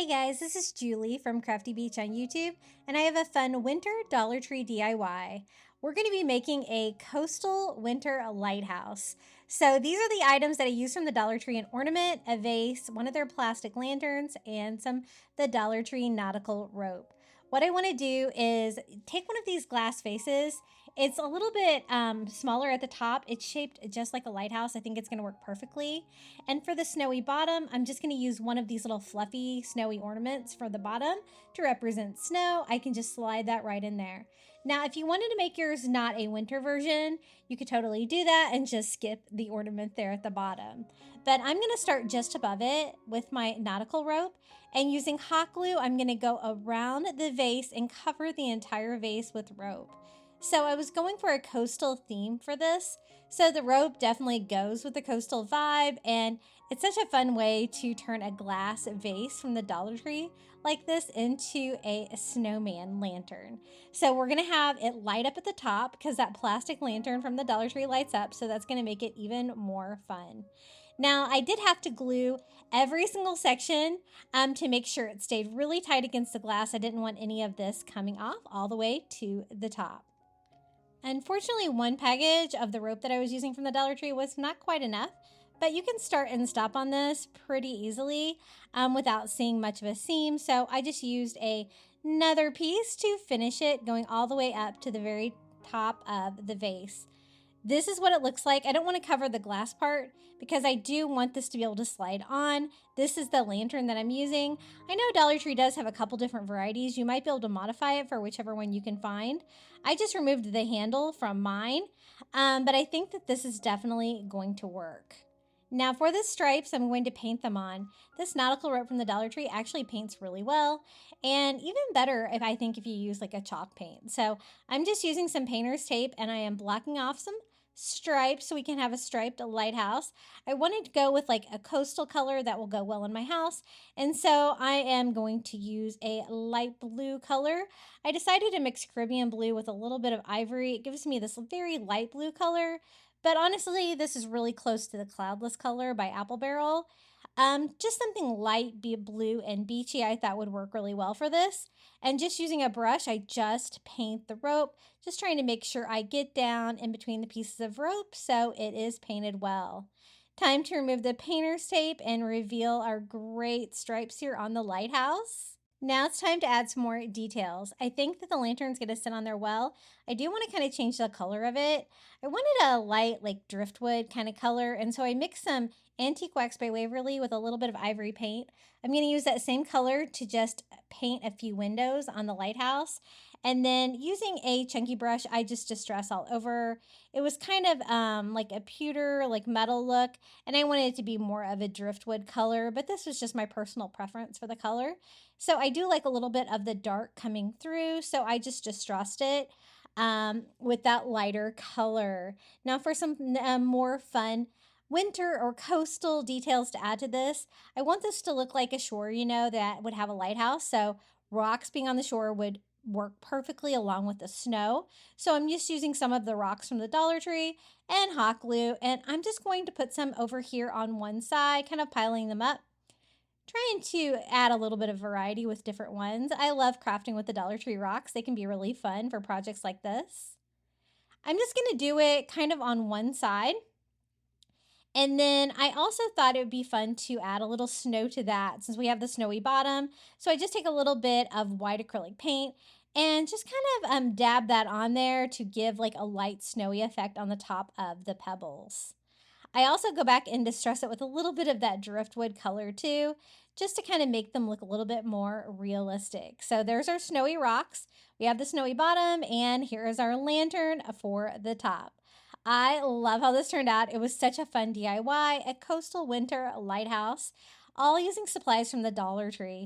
Hey guys, this is Julie from Crafty Beach on YouTube, and I have a fun winter Dollar Tree DIY. We're going to be making a coastal winter lighthouse. So these are the items that I use from the Dollar Tree: an ornament, a vase, one of their plastic lanterns, and the Dollar Tree nautical rope. What I want to do is take one of these glass vases. It's a little bit smaller at the top. It's shaped just like a lighthouse. I think it's going to work perfectly. And for the snowy bottom, I'm just going to use one of these little fluffy snowy ornaments for the bottom to represent snow. I can just slide that right in there. Now, if you wanted to make yours not a winter version, you could totally do that and just skip the ornament there at the bottom. But I'm going to start just above it with my nautical rope, and using hot glue, I'm going to go around the vase and cover the entire vase with rope. So I was going for a coastal theme for this. So the rope definitely goes with the coastal vibe, and it's such a fun way to turn a glass vase from the Dollar Tree like this into a snowman lantern. So we're gonna have it light up at the top because that plastic lantern from the Dollar Tree lights up, so that's gonna make it even more fun. Now, I did have to glue every single section to make sure it stayed really tight against the glass. I didn't want any of this coming off all the way to the top. Unfortunately, one package of the rope that I was using from the Dollar Tree was not quite enough, but you can start and stop on this pretty easily without seeing much of a seam. So I just used another piece to finish it, going all the way up to the very top of the vase. This is what it looks like. I don't want to cover the glass part because I do want this to be able to slide on. This is the lantern that I'm using. I know Dollar Tree does have a couple different varieties. You might be able to modify it for whichever one you can find. I just removed the handle from mine, but I think that this is definitely going to work. Now for the stripes, I'm going to paint them on. This nautical rope from the Dollar Tree actually paints really well, and even better if you use like a chalk paint. So I'm just using some painter's tape, and I am blocking off some stripes so we can have a striped lighthouse. I wanted to go with like a coastal color that will go well in my house, and so I am going to use a light blue color. I decided to mix Caribbean blue with a little bit of ivory. It gives me this very light blue color, but honestly this is really close to the Cloudless color by Apple Barrel. Just something light, be blue and beachy, I thought would work really well for this. And just using a brush, I just paint the rope, just trying to make sure I get down in between the pieces of rope so it is painted well. Time to remove the painter's tape and reveal our great stripes here on the lighthouse. Now it's time to add some more details. I think that the lantern's going to sit on there well. I do want to kind of change the color of it. I wanted a light, like driftwood kind of color, and so I mixed some Antique Wax by Waverly with a little bit of ivory paint. I'm going to use that same color to just paint a few windows on the lighthouse. And then using a chunky brush, I just distress all over. It was kind of like a pewter, like metal look, and I wanted it to be more of a driftwood color, but this was just my personal preference for the color. So I do like a little bit of the dark coming through, so I just distressed it with that lighter color. Now for some more fun winter or coastal details to add to this, I want this to look like a shore, that would have a lighthouse. So rocks being on the shore would work perfectly along with the snow. So I'm just using some of the rocks from the Dollar Tree and hot glue, and I'm just going to put some over here on one side, kind of piling them up, trying to add a little bit of variety with different ones. I love crafting with the Dollar Tree rocks. They can be really fun for projects like this. I'm just going to do it kind of on one side. And then I also thought it would be fun to add a little snow to that since we have the snowy bottom. So I just take a little bit of white acrylic paint and just kind of dab that on there to give like a light snowy effect on the top of the pebbles. I also go back and distress it with a little bit of that driftwood color too, just to kind of make them look a little bit more realistic. So there's our snowy rocks. We have the snowy bottom, and here is our lantern for the top. I love how this turned out. It was such a fun DIY, a coastal winter lighthouse, all using supplies from the Dollar Tree.